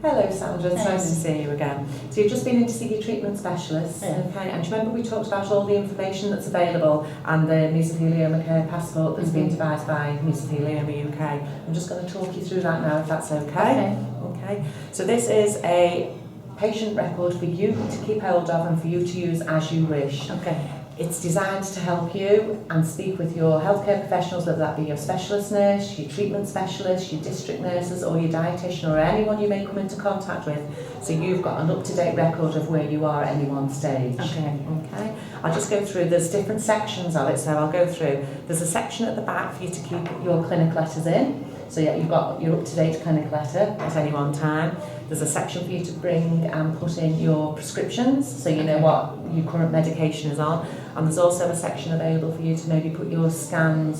Hello Sandra, it's nice to see you again. So you've just been in to see your treatment specialist, okay? And do you remember we talked about all the information that's available and the Mesothelioma Care Passport that's been devised by Mesothelioma UK? I'm just going to talk you through that now if that's okay. Okay. So this is a patient record for you to keep hold of and for you to use as you wish. Okay. It's designed to help you and speak with your healthcare professionals, whether that be your specialist nurse, your treatment specialist, your district nurses or your dietitian or anyone you may come into contact with, so you've got an up-to-date record of where you are at any one stage. Okay. Okay. I'll just go through, there's different sections of it, so I'll go through. There's a section at the back for you to keep your clinic letters in. So yeah, you've got your up-to-date clinic letter at any one time. There's a section for you to bring and put in your prescriptions, so you know what your current medication is on. And there's also a section available for you to maybe put your scan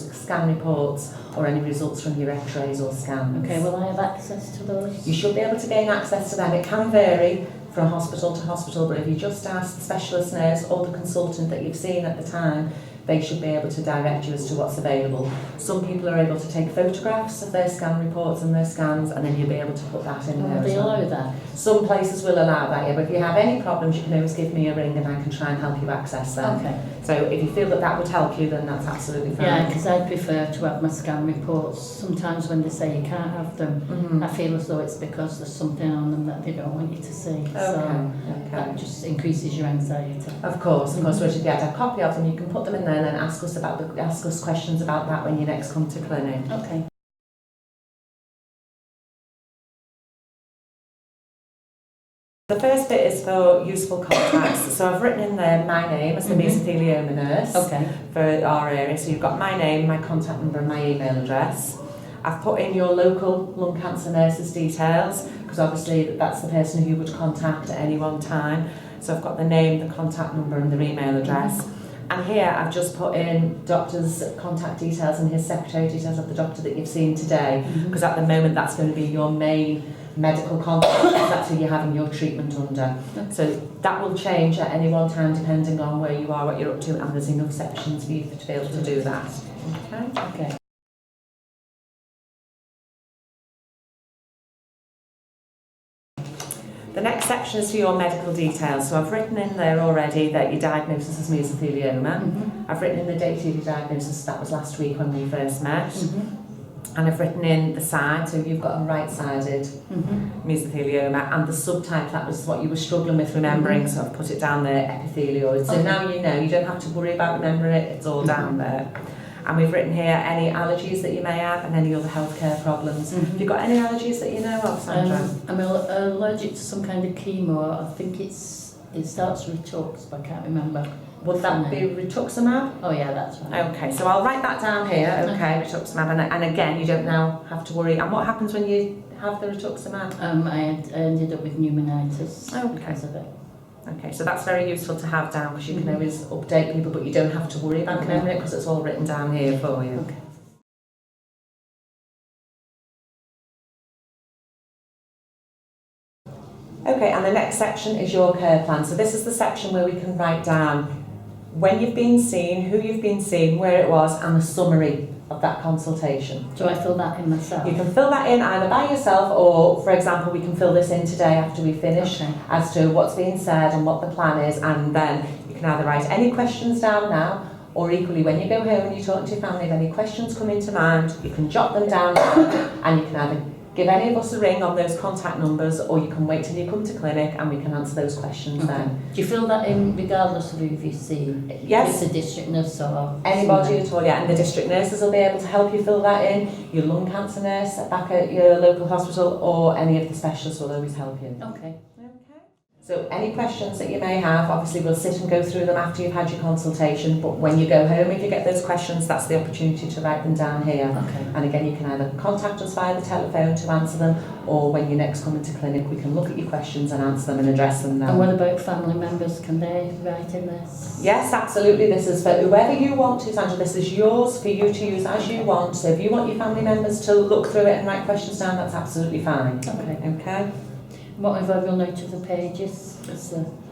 reports or any results from your x-rays or scans. Okay, will I have access to those? You should be able to gain access to them. It can vary from hospital to hospital, but if you just ask the specialist nurse or the consultant that you've seen at the time, they should be able to direct you as to what's available. Some people are able to take photographs of their scan reports and their scans, and then you'll be able to put that in there as well. They allow that? Some places will allow that, yeah, but if you have any problems, you can always give me a ring and I can try and help you access them. Okay. So if you feel that that would help you, then that's absolutely fine. Yeah, because I prefer to have my scan reports. Sometimes when they say you can't have them, I feel as though it's because there's something on them that they don't want you to see. So that just increases your anxiety. Of course, so if you get a copy of them, you can put them in there and then ask us questions about that when you next come to clinic. Okay. The first bit is for useful contacts. So I've written in there my name as the mesothelioma nurse for our area. So you've got my name, my contact number and my email address. I've put in your local lung cancer nurse's details, because obviously that's the person who you would contact at any one time. So I've got the name, the contact number and their email address. And here I've just put in doctor's contact details and his secretary details of the doctor that you've seen today, because at the moment that's going to be your main medical contact, because that's who you're having your treatment under. So that will change at any one time depending on where you are, what you're up to, and there's enough sections for you to be able to do that. Okay. The next section is for your medical details. So I've written in there already that your diagnosis is mesothelioma. I've written in the date of your diagnosis, that was last week when we first met. And I've written in the side, so you've got a right-sided mesothelioma, and the subtype, that was what you were struggling with remembering, so I've put it down there, epithelioid. So now you know, you don't have to worry about remembering it, it's all down there. And we've written here any allergies that you may have and any other healthcare problems. Have you got any allergies that you know of, Sandra? I'm allergic to some kind of chemo. I think it starts with Rituximab, but I can't remember. Would that be rituximab? Oh yeah, that's right. Okay, so I'll write that down here, rituximab, and again, you don't now have to worry. And what happens when you have the rituximab? I ended up with pneumonitis because of it. Okay, so that's very useful to have down, because you can always update people, but you don't have to worry about remembering it because it's all written down here for you. Okay, and the next section is your care plan. So this is the section where we can write down when you've been seen, who you've been seen, where it was, and the summary of that consultation. Do I fill that in myself? You can fill that in either by yourself, or, for example, we can fill this in today after we finish as to what's being said and what the plan is, and then you can either write any questions down now, or equally when you go home and you're talking to your family, if any questions come into mind, you can jot them down now, and you can either give any of us a ring on those contact numbers, or you can wait till you come to clinic and we can answer those questions then. Do you fill that in regardless of who you see? Yes. If it's a district nurse or anybody at all, yeah, and the district nurses will be able to help you fill that in. Your lung cancer nurse back at your local hospital, or any of the specialists will always help you. Okay. So any questions that you may have, obviously we'll sit and go through them after you've had your consultation, but when you go home, if you get those questions, that's the opportunity to write them down here. And again, you can either contact us via the telephone to answer them, or when you next come into clinic, we can look at your questions and answer them and address them then. And what about family members? Can they write in this? Yes, absolutely. This is for whoever you want to, Sandra. This is yours for you to use as you want. So if you want your family members to look through it and write questions down, that's absolutely fine. Okay. What if I run out of the pages?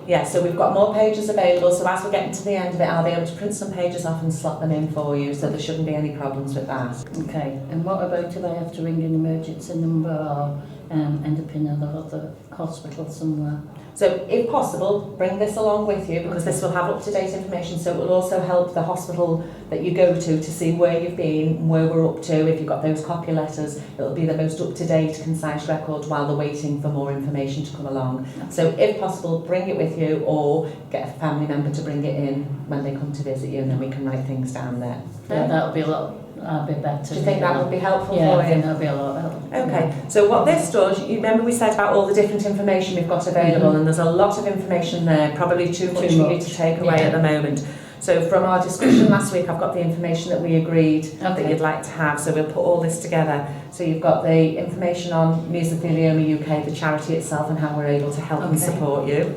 Yeah, so we've got more pages available, so as we're getting to the end of it, I'll be able to print some pages off and slot them in for you, so there shouldn't be any problems with that. Okay, and what about if I have to ring an emergency number, or end up in another hospital somewhere. So if possible, bring this along with you, because this will have up-to-date information, so it will also help the hospital that you go to see where you've been, where we're up to. If you've got those copy letters, it'll be the most up-to-date, concise record while they're waiting for more information to come along. So if possible, bring it with you, or get a family member to bring it in when they come to visit you, and then we can write things down there. Yeah, that would be a bit better. Do you think that would be helpful yeah, for I you? think that would be a lot helpful. Okay, so what this does, you remember we said about all the different information we've got available, and there's a lot of information there, probably too much for you to take away at the moment. So from our discussion last week, I've got the information that we agreed that you'd like to have, so we'll put all this together. So you've got the information on Mesothelioma UK, the charity itself, and how we're able to help and support you.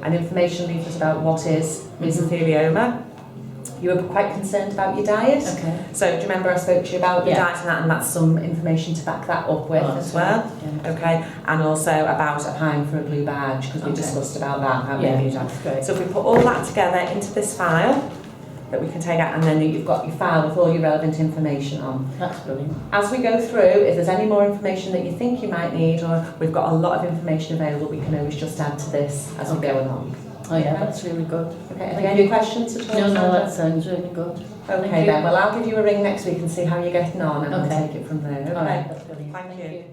An information leaflet about what is mesothelioma. You were quite concerned about your diet. Okay. So do you remember I spoke to you about your diet and that's some information to back that up with as well? Yeah. Okay. And also about applying for a blue badge, because we discussed about that. How maybe that's great. So if we put all that together into this file that we can take out, and then you've got your file with all your relevant information on. That's brilliant. As we go through, if there's any more information that you think you might need, or we've got a lot of information available, we can always just add to this as we go along. Oh yeah, that's really good. Okay, have you any questions at all? No, that sounds really good. Okay then, well I'll give you a ring next week and see how you're getting on, and we'll take it from there. Okay, All right, that's brilliant. Thank you.